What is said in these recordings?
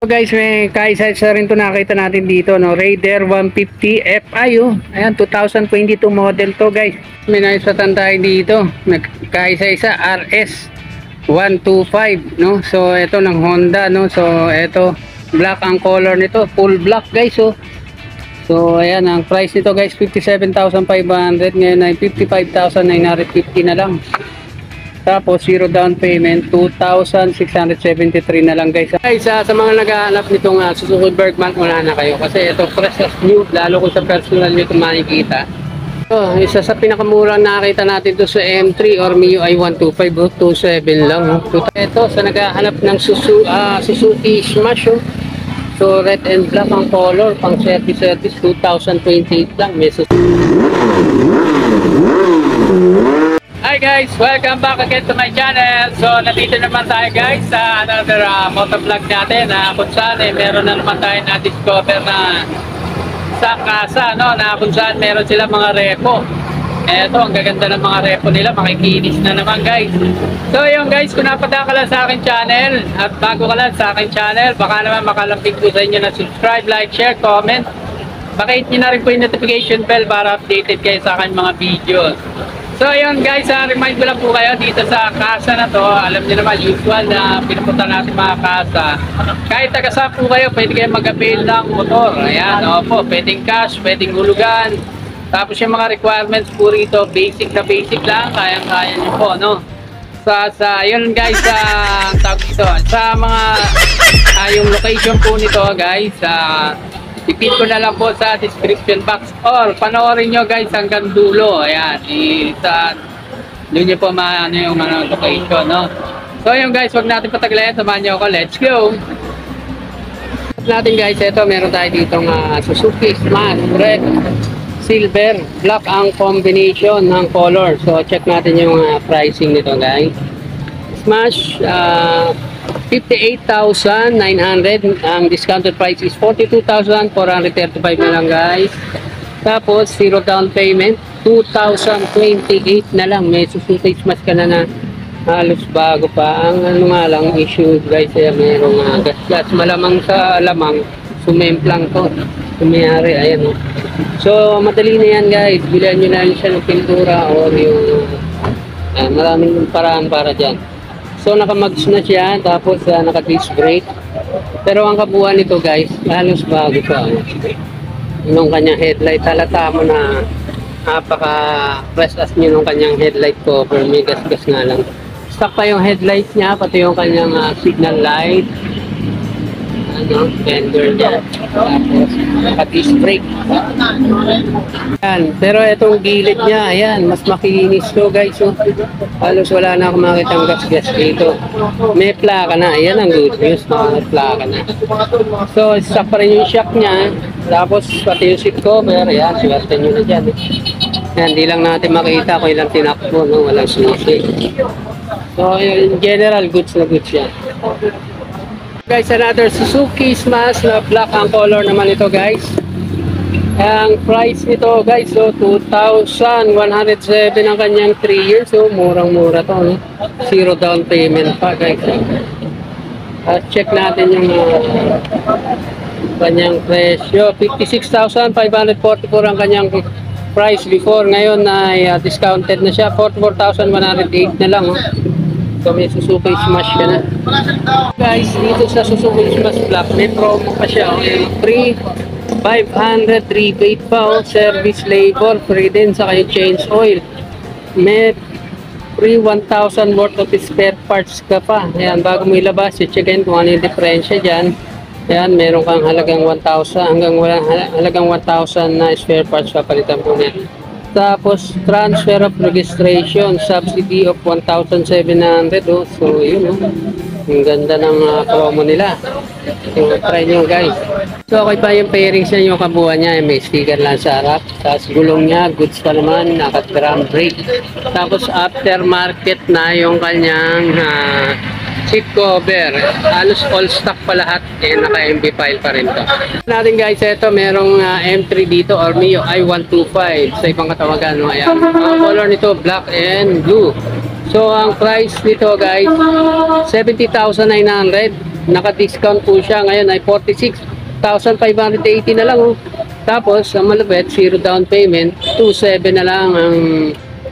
So guys, may kaisa-isa rin to nakita natin dito, no? Raider 150 Fi, oh. Ayan, 2022 model to, guys. May naisatan tayo dito. Kaisa-isa RS 125, no? So ito ng Honda, no? So ito black ang color nito, full black, guys, oh. So ayan, ang price nito, guys, 57,500. Ngayon ay 55,950 na lang. Tapos zero down payment, 2,673 na lang, guys. Guys, sa mga naghahanap nitong Suzuki Bergman, wala na kayo. Kasi ito fresh as new, lalo kung sa personal nyo ito makikita. So, isa sa pinakamurang nakita natin to sa M3 or MIUI 125, 27 lang. Ito, sa naghahanap ng Suzuki Smash, oh. So, red and black ang color, pang service, 2028 lang. May Hi guys! Welcome back again to my channel. So, nandito naman tayo, guys, sa another motovlog natin kung saan meron na naman tayo na-discover na sa kasa, no? Na kung saan meron sila mga repo. Eto, ang gaganda ng mga repo nila, makikinis na naman, guys. So, yun, guys, kung napadaan ka lang sa akin channel at bago ka lang sa akin channel, baka naman makalambing ko sa inyo na subscribe, like, share, comment. Pakihit nyo na rin po yung notification bell para updated kayo sa akin mga videos. So ayun, guys, remind ko lang po kayo dito sa kasa na to. Alam niyo naman, usual na pinupunta natin mga kasa. Kahit taga-saan po kayo, pwede kayo mag-avail ng motor. Ayan, opo, pwedeng cash, pwedeng hulugan. Tapos yung mga requirements po rito, basic na basic lang, kayang-kaya nyo po, no? Ayun, guys, tawag dito, sa mga yung location po nito, guys, ipin ko na lang po sa description box or panoorin nyo, guys, hanggang dulo. Ayan, doon nyo po maano yung location, no? So yun, guys, wag natin pataglayan, samahan nyo ako, let's go natin, guys. Ito, meron tayo ditong Suzuki Smash red, silver, black ang combination ng color. So check natin yung pricing nito, guys. Smash 58,900. Ang discounted price is 42,435 na lang, guys. Tapos zero down payment, 2,028 na lang. May Suzuki Smash ka na halos bago pa. Ang ano nga lang issue, guys, mayroong gas malamang sa lamang sumemplang to, sumayari. Ayan, oh. So madali na yan, guys. Bilihan nyo na siya ng pintura o yung maraming paraan para dyan. So nakamags na siya, tapos naka-disc brake. Pero ang kabuuan nito, guys, halos bago pa. Yung kanyang headlight, halata mo na napaka-fresh as nyo nung kanyang headlight cover. May gas-gas nga lang. Stock pa yung headlight niya, pati yung kanyang signal light. Fender niya, tapos naka-disc brake. Ayan, pero itong gilid niya, ayan, mas makinis to, guys, oh. Halos wala na akong makitang gas-gas dito. May plaka na, ayan ang good news, no? May plaka na. So stock pa rin yung shock niya, tapos pati yung seat cover, ayan, swerte nyo na dyan, eh. Ayan, di lang natin makita kung ilang tinakbo, no? Walang susi. So in general, goods na goods yan. Guys, another Suzuki Smash na black ang color naman ito, guys. Ang price nito, guys, so 2,107 ang kanyang 3 years. So murang-mura to, no? Zero down payment pa, guys. Check natin yung kanyang presyo. 56,544 ang kanyang price before. Ngayon ay discounted na siya. 44,108 na lang, oh. So may Suzuki Smash ka na. Guys, dito sa Suzuki Smash Black, may promo pa siya. Free 500 rebate pa, service labor, free din sa kayo change oil. May free 1,000 worth of spare parts ka pa. Ayan, bago mo ilabas, i-checkin kung ano yung diferensya dyan. Ayan, meron kang halagang 1,000 halagang 1,000 na spare parts papalitan po niya. Tapos transfer of registration, subsidy of 1,700, oh. So yun, oh. Ang ganda ng promo nila. So try nyo, guys. So okay pa yung pairings niya, yung kabuuan niya, may sticker lang sa harap. Tapos gulong niya, goods pa naman, naka-drum brake. Tapos aftermarket na yung kanyang seat cover. Halos all stock pa lahat, naka-MB file pa rin to. Natin, guys, ito merong M3 dito or MIUI 125 sa ibang katawagan, no? Ayan. Ang color nito black and blue. So ang price nito, guys, 70,900. Naka-discount po siya. Ngayon ay 46,580 na lang. Oh. Tapos, ang malapit, 0 down payment, 27 na lang ang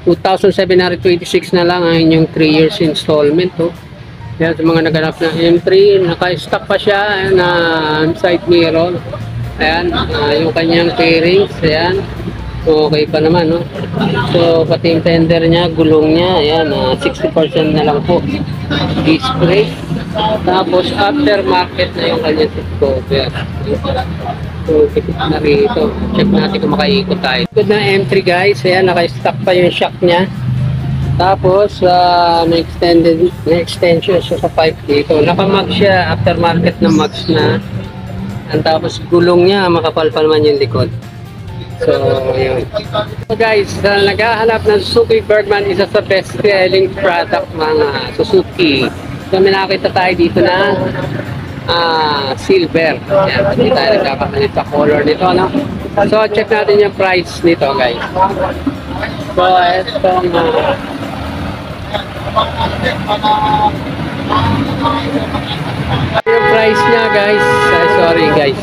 2,726 na lang ang inyong 3 years installment. Oh. Yan, sa mga naganap na M3, naka-stock pa siya na side mirror. Ayan, yung kanyang fairings, ayan. Okay pa naman, no? So, pati yung tender niya, gulong niya, ayan, 60% na lang po. Disc brake. Tapos, aftermarket na yung kanyang seat cover. So, tipid na rito. Check natin kung makaikot tayo. Good na M3 guys, ayan, naka-stock pa yung shock niya. Tapos, may extension siya sa pipe dito. Naka-mag siya, aftermarket na mags na. And tapos, gulong niya, makapal pa naman yung likod. So, yun. So guys, naghahanap ng Suzuki Bergman, isa sa best-selling product mga Suzuki. So, may nakita tayo dito na silver. Yan, hindi tayo nagkakapalit sa color nito, no? So, check natin yung price nito, guys. So, itong yung price niya guys, sorry guys.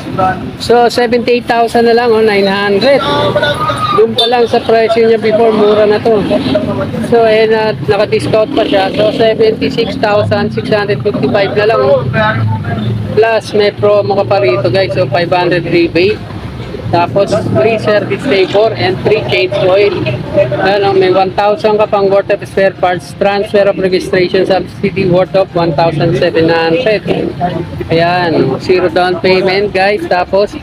So 78,000 na lang, 900. Doon pa lang sa presyo niya before, mura na to. So naka-discount pa siya. So 76,655 na lang. Plus may promo ka pa rito guys. So 500 rebate. Tapos free service labor and free change oil. Ano, may 1,000 ka pang worth of spare parts, transfer of registration subsidy worth of 1,700. Ayan, 0 down payment guys. Tapos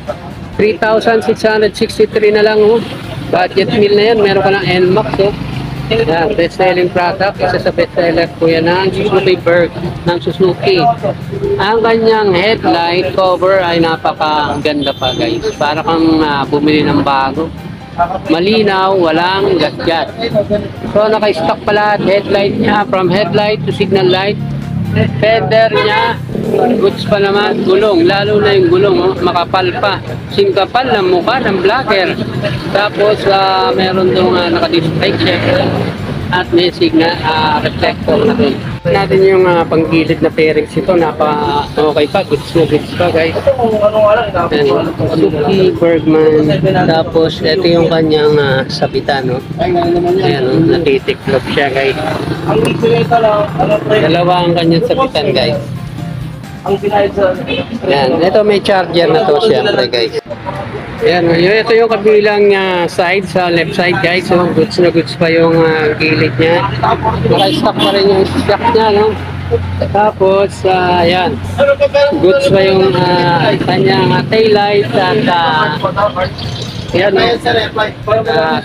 3,663 na lang. Oh. Budget meal na yan. Meron ka ng NMAX. Oh. Ayan, best selling product. Isa sa best seller po yan ng Suzuki Berg ng Suzuki. Ang kanyang headlight cover ay napakaganda pa guys. Para kang bumili ng bago. Malinaw, walang gat-gat. So naka-stock pala headlight niya, from headlight to signal light. Fender niya, goods pa naman, gulong. Lalo na yung gulong, oh, makapal pa. Singkapal ng mukha ng blacker. Tapos meron dong naka-display check. At may signal reflector na rin. Natin yung panggilid na pairings ito, okay pa, goods na goods pa guys. And, Suzuki Bergman. Tapos ito yung kanyang sabitan, no? Ayan, natitiklop siya guys. Dalawa ang kanyang sabitan guys. Ayan, ito may charger na to syempre guys. Ayan, ito yung kabilang side, sa left side guys. So, goods na goods pa yung gilid niya. Naka-stock pa rin yung shock niya, no? Tapos, ayan, goods pa yung kanyang taillight at ayan, no?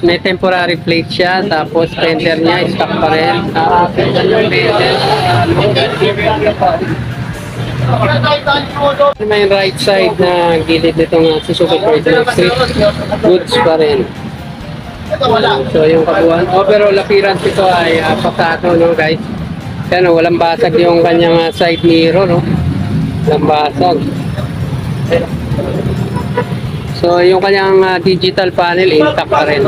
May temporary plate siya. Tapos, fender niya, stock pa rin. May right side na gilid nitong Suzuki Bergman Street, goods pa rin. So yung kabuuan, overall appearance ito ay pasado, no guys. Yan, walang basag yung kanyang side mirror, no? Walang basag. So yung kanyang digital panel intact pa rin.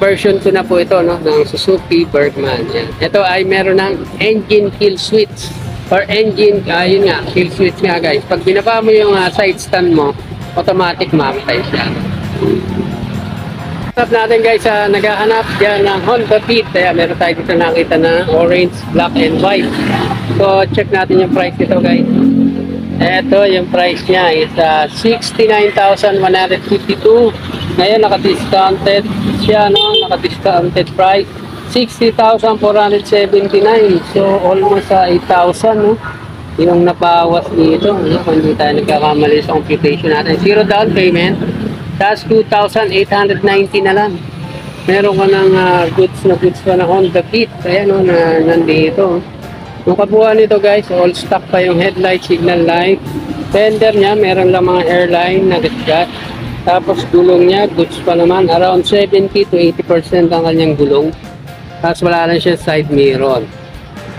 Version 2 na po ito, no, ng Suzuki Bergman. Yan. Ito ay meron ng engine kill switch. Or engine, yun nga, kill switch nga guys. Pag binaba mo yung side stand mo, automatic mamatay siya. Hanap natin guys, naghahanap dyan ng Honda Beat. Kaya meron tayo dito nakita na orange, black, and white. So check natin yung price nito guys. Ito yung price niya is 69,152. Ngayon naka-discounted siya, no? Naka-discounted price 60,479. So almost 8,000, no? Yung nabawas dito, no? Kung hindi tayo nagkakamali sa computation natin. 0 down payment, that's 2,890 na lang. Meron ka ng goods na Honda Beat. Ayan, no, na nandito. Yung kabuuan nito guys, all stock pa yung headlight, signal light. Fender niya, meron lang mga airline na gat-gat. Tapos gulong niya, goods pa naman. Around 70 to 80% ang kanyang gulong. Tapos wala lang siya side mirror.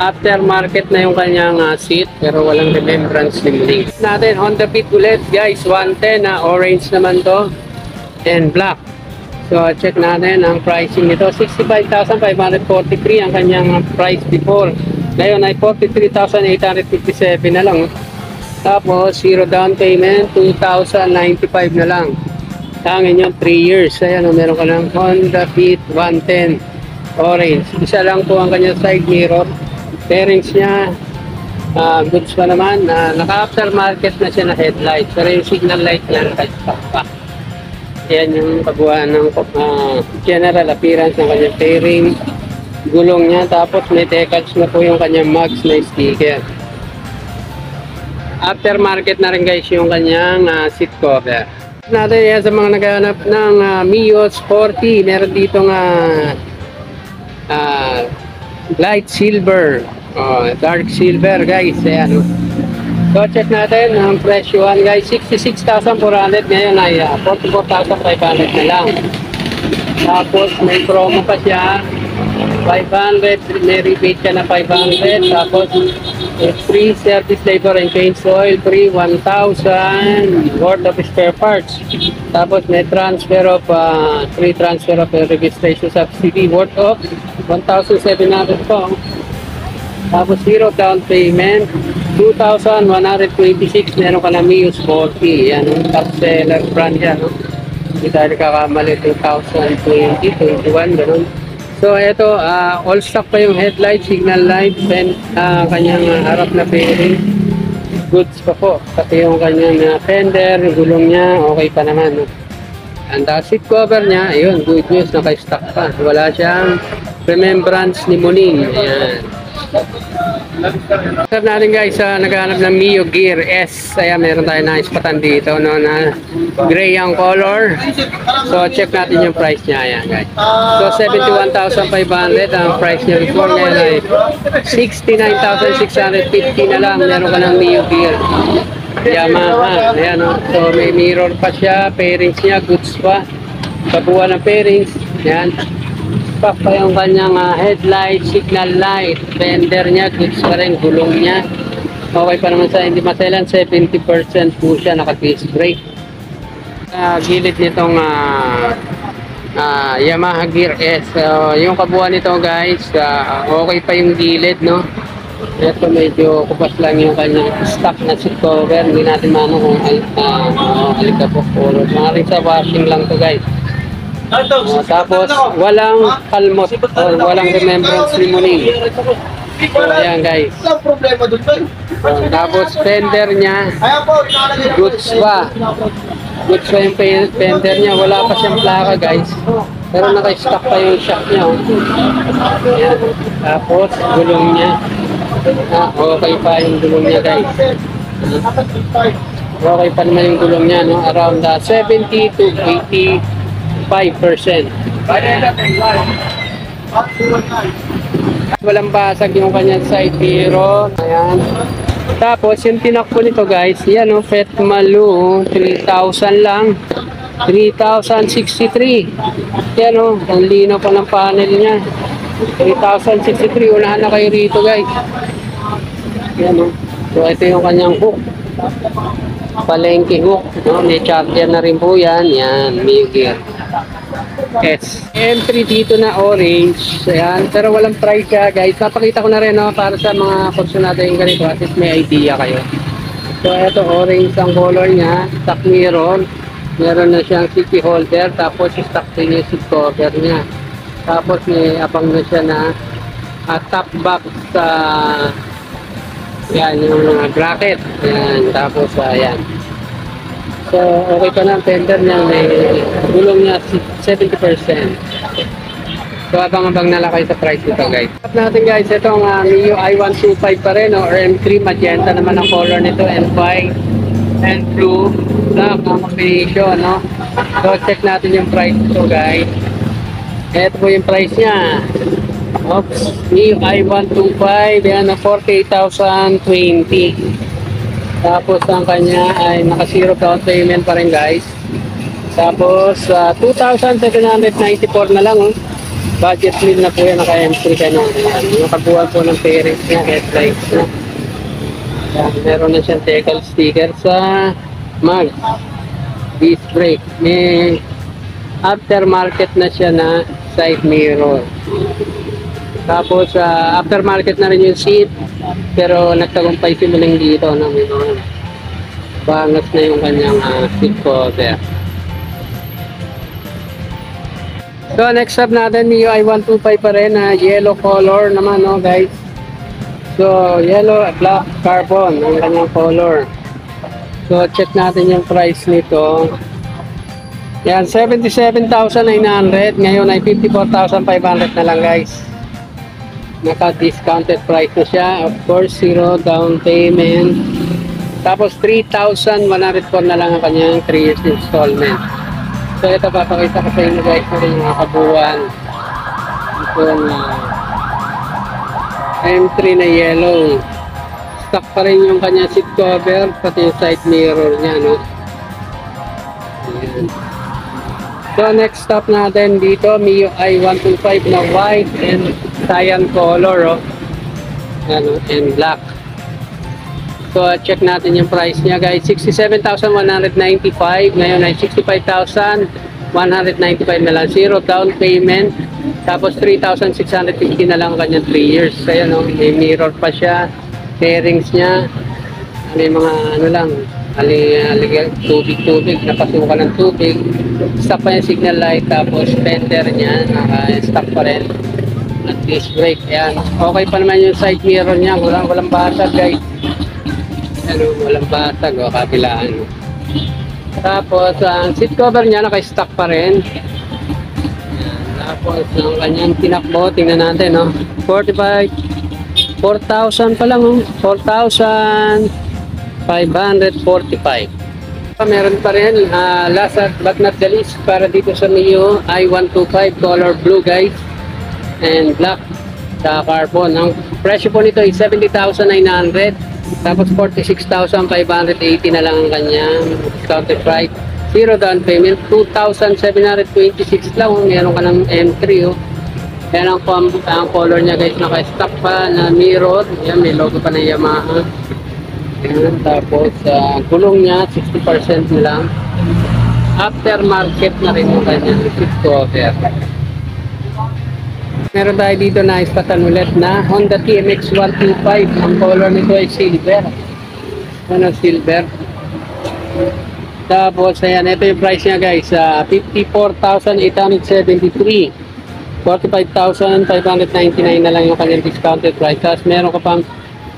Aftermarket na yung kanyang seat, pero walang remembrance link. Natin, Honda Beat ulit guys, 110 na orange naman to. And black. So check natin ang pricing nito, 65,543 ang kanyang price before. Ngayon ay 43,857 na lang. Tapos, zero down payment, 2,095 na lang. Tangin yun, 3 years. Ayan, meron ka ng Honda Fit 110 orange. Isa lang po ang kanyang side mirror. Bearings niya, goods pa naman. Naka-aftermarket na siya na headlight. Pero yung signal light niya, naka-stock pa. Ayan yung kabuuan ng general appearance ng kanyang fairing. Gulong niya. Tapos may decals na po yung kanyang mags na sticker. Aftermarket na rin guys yung kanyang seat cover. Natin yan sa mga naghahanap ng Mio Sporty. Meron dito nga light silver, dark silver guys. Ayan. So check natin ang presyohan guys. 66,400 ngayon ay 44,500 na lang. Tapos may promo pa siya 500, may rebate ka na 500. Tapos free service labor and change oil, free 1,000 worth of spare parts. Tapos may transfer of free transfer of registration subsidy worth of 1,700 po. Tapos zero down payment, 2,126. Meron ka na Mio Sporty. Yan, top seller brand yan. No? Hindi tayo kakamali, 2020, 21, gano'n. So ito, all stock pa yung headlight, signal light, kanyang harap na fairing. Goods pa po. Pati yung kanyang fender, gulong niya, okay pa naman. No? And seat cover niya, ayun, good news, naka-stock pa. Wala siyang remembrance ni Muning. Ayan. Sir natin guys, naghahanap ng Mio Gear S. Ayan, meron tayo na ispatan dito, no, na gray ang color. So check natin yung price niya. Ayan guys, so 71,500 ang price niya before. Ngayon ay 69,650 na lang. Meron ka ng Mio Gear Yamaha. Ayan, no? So may mirror pa siya, pairings niya, goods pa, kabuuan ng pairings. Ayan, stock pa yung kanyang headlight, signal light, fender niya, goods pa rin, gulong niya. Okay pa naman sa hindi maselan, 70% po siya, naka-disc brake. Gilid nitong Yamaha Gear S. Yung kabuuan nito guys, okay pa yung gilid, no? Ito medyo kupas lang yung kanyang stock na seat cover. Hindi natin maano kung alikabok o mga rin sa washing lang to guys. Tapos walang kalmot or walang remembrance ni Muning. So ayan guys. Tapos fender niya, goods pa. Goods pa yung fender niya. Wala pa siyang plaka guys. Pero naka-stock pa yung shock niya. Ayan. Tapos gulong niya. Okay pa yung gulong niya guys. Okay pa naman yung gulong niya, no? Around 70 to 85%. Walang basag yung kanyang side mirror. Ayan. Tapos yung tinakbo nito guys, yan o, Fetmalu, 3,000 lang. 3,063. Yan o, ang lino pa ng panel niya. 3,063. Unahan na kayo rito guys. Yan o. So ito yung kanyang hook. Palengke hook. No? May charger na rin po yan. Yan, Mio Gear S. Entry dito na orange. Ayan. Pero walang price siya guys. Napakita ko na rin, no? Para sa mga kursunado yung ganito. At least may idea kayo. So ito orange ang color niya. Stock mirror. Meron na siyang city holder. Tapos stock din yung seat cover niya. Tapos may abang na siya na top box sa yan yung mga bracket. Yan. Tapos ayan. So, okay pa na ang fender niya, may gulong niya 70%. So, abang-abang nalakay sa price nito guys. Tapos natin guys, itong Mio i125 pa rin, or M3 magenta naman ang color nito, and white and blue black ang combination, no? So, check natin yung price nito guys. Ito po yung price niya. Oops, Mio i125, yan, 48,020. Tapos ang kanya ay naka zero down payment pa rin guys. Tapos 2,794 na lang. Budget meal na po yan, naka M3 ka na. Nakabuhan po ng pairings niya, headlights na. Meron na siyang decal sticker sa mag. Disc brake. May aftermarket na siya na side mirror. Tapos aftermarket na rin yung seat. Pero nagtagumpay si Muling dito na may mga bangas na yung kanyang seat cover. So next up natin, MIUI 125 pa rin na yellow color naman, no guys. So yellow black carbon ang kanyang color. So check natin yung price nito. Yan, 77,900. Ngayon ay 54,500 na lang guys. Naka-discounted price na siya. Of course, zero down payment. Tapos 3,104 na lang ang kanyang 3 years installment. So ito, papakita ko sa inyo guys na rin yung mga kabuuan. Ito na M3 na yellow. Stock pa rin yung kanyang seat cover, pati yung side mirror niya, no? Ayan. So next stop natin dito, MIUI 125 na white and cyan color, oh. Ano, and black. So check natin yung price niya guys, 67,195. Ngayon ay 65,195 na lang, zero down payment. Tapos 3,650 na lang ang kanyang 3 years. Ayan, oh, may mirror pa siya, bearings niya, may mga ano lang, tubig, napasukan ng tubig. Stock pa yung signal light, tapos fender niya, naka-stock pa rin. At disc brake, yan. Okay pa naman yung side mirror niya, walang basag guys. Ano, walang basag, o kabilaan. Tapos, ang seat cover niya, naka-stock pa rin. Yan. Tapos, ang kanyang tinakbo, tingnan natin, no? 4,000 pa lang, oh. 4,545. Meron pa rin, last but not the least, para dito sa MIUI 125 color blue guys and black sa carbon. Ang presyo po nito ay 70,900, tapos 46,580 na lang ang kanyang discounted price. Zero down payment, 2,726 lang. Meron ka ng M3, oh. Yan ang color niya guys, naka-stock pa na mirror. Yan, may logo pa ng Yamaha. Yan, tapos gulong niya 60% na lang. Aftermarket na rin yung kanyang seat cover. Meron tayo dito na ispatan ulit na Honda TMX 125. Ang color nito ay silver. Ano, silver. Tapos ayan, ito yung price niya guys, 54,873. 45,599 na lang yung kanyang discounted price. Tapos meron ka pang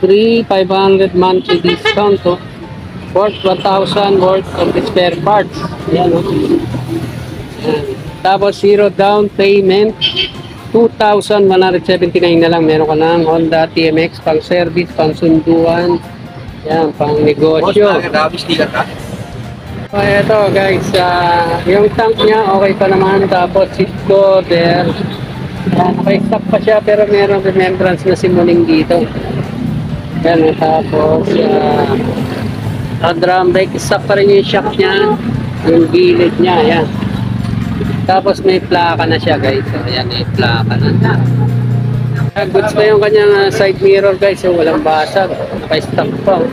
3,500 monthly discount, oh, worth 1,000 worth of the spare parts. Ayan, oh. Ayan. Tapos zero down payment, 2,179 na lang. Meron ka ng Honda TMX pang service, pang sunduan, yan, pang negosyo. So ito guys, yung tank niya okay pa naman. Tapos seat cover, naka-stock pa siya, pero meron remembrance na si Muling dito. Yan, tapos drum brake, stock pa rin yung shock niya, yung gilid niya, yan. Tapos may plaka na siya guys, so yan, may plaka na. Goods pa yung kanyang side mirror guys, so walang basag, naka-stock pa, oh.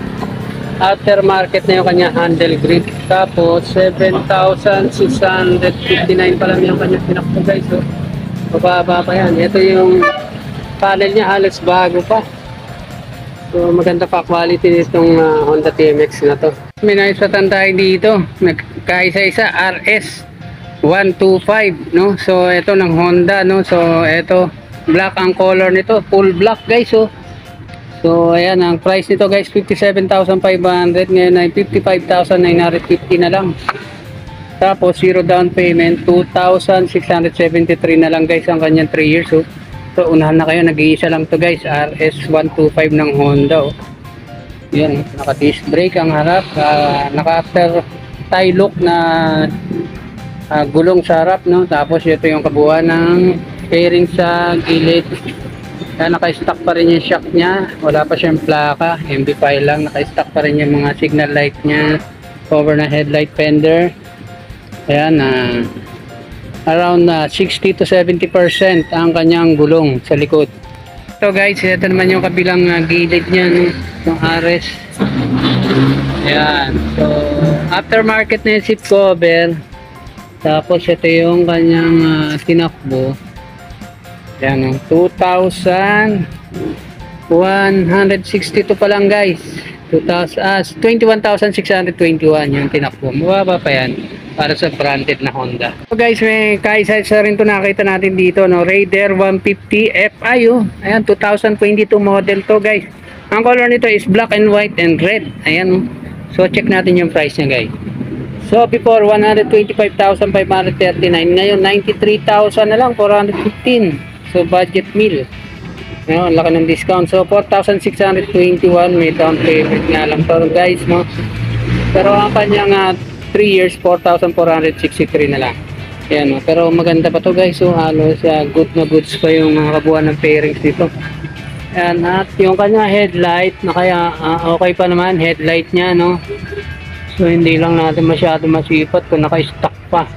Aftermarket na yung kanyang handle grip. Tapos 7,659 pa lang yung kanyang pinakto guys, so mababa pa yan. Ito yung panel niya, halos bago pa. So maganda pa quality nitong Honda TMX na to. May naisatan tayo dito, kaisa-isa RS 125, no? So ito ng Honda, no? So ito black ang color nito, full black guys, oh. So ayan, ang price nito guys 57,500, ngayon ay 55,950 na lang. Tapos zero down payment, 2,673 na lang guys ang kanyang 3 years, oh. So unahan na kayo, nag-iisa lang to guys, RS125 ng Honda, oh. Yan, naka-disc brake ang harap, naka-after tie look na gulong sa harap, no? Tapos ito yung kabuuan ng fairing sa gilid. Naka-stock pa rin yung shock niya, wala pa siyang plaka, MB5 lang. Naka-stock pa rin yung mga signal light niya, cover na headlight fender. Ayan, around 60 to 70% ang kanyang gulong sa likod. So guys, ito naman yung kabilang gilid niya, no? Yung RS. Ayan, so aftermarket na yung seat cover. Tapos ito yung kanyang tinakbo. Yan, 2,162 pa lang guys. 21,621 yung tinakbo. Mababa pa yan para sa branded na Honda. So guys, may kaisa-isa rin to nakita natin dito, no? Raider 150 Fi, oh. Ayan, 2022 model to guys. Ang color nito is black and white and red. Ayan, oh. So check natin yung price niya guys. So before 125,539, ngayon 93,000 na lang, 415. So budget meal. Ayun, laki ng discount. So 4,621 may down payment nga lang to guys, no. Pero ang kanyang 3 years 4,463 na lang. Ayan, no. Pero maganda pa to guys. So halos good na goods pa yung mga kabuuan ng pairings dito. Ayan, at yung kanya headlight na kaya okay pa naman headlight niya, no. So hindi lang natin masyado masipat kung naka-stock pa.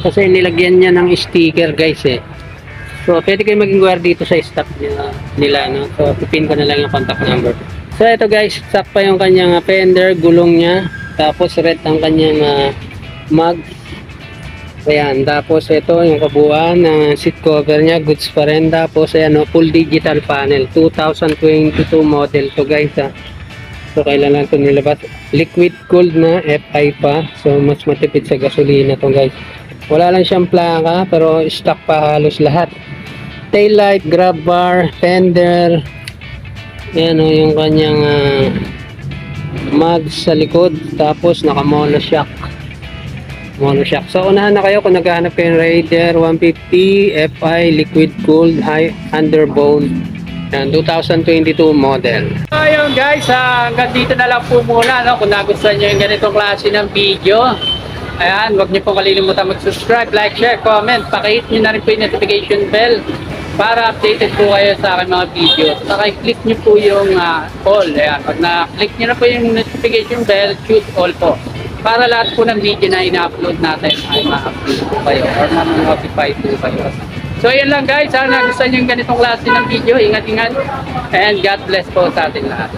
Kasi nilagyan niya ng sticker guys eh. So pwede kayo mag-inquire dito sa stock nila, no. So pipin ko na lang yung contact number. So ito guys, stock pa yung kanyang fender, gulong niya. Tapos red ang kanyang mag. Ayan, tapos ito yung kabuuan ng seat cover niya, goods pa rin. Tapos ayan, no, full digital panel, 2022 model to guys, ha. So kailan lang ito nilabas, liquid cooled na FI pa, so mas matipid sa gasolina to guys. Wala lang siyang plaka pero stock pa halos lahat. Tail light, grab bar, fender, ayan, no, yung kanyang mags sa likod. Tapos naka mono shock. So unahan na kayo kung naghahanap kayo ng Raider 150 Fi liquid cooled high underbone, 2022 model. So ayun guys, hanggang dito na lang po muna, no? Kung nagustuhan nyo yung ganitong klase ng video, ayan, huwag nyo po kalilimutan mag-subscribe, like, share, comment. Pakihit nyo na rin po yung notification bell para updated po kayo sa aking mga videos. Saka i-click nyo po yung all. Ayan, pag na-click nyo na po yung notification bell, choose all po. Para lahat po ng video na ina-upload natin ay ma-upload po kayo or ma-notify po kayo. So ayan lang guys, sana nagustuhan nyo yung ganitong klase ng video. Ingat-ingat and God bless po sa ating lahat.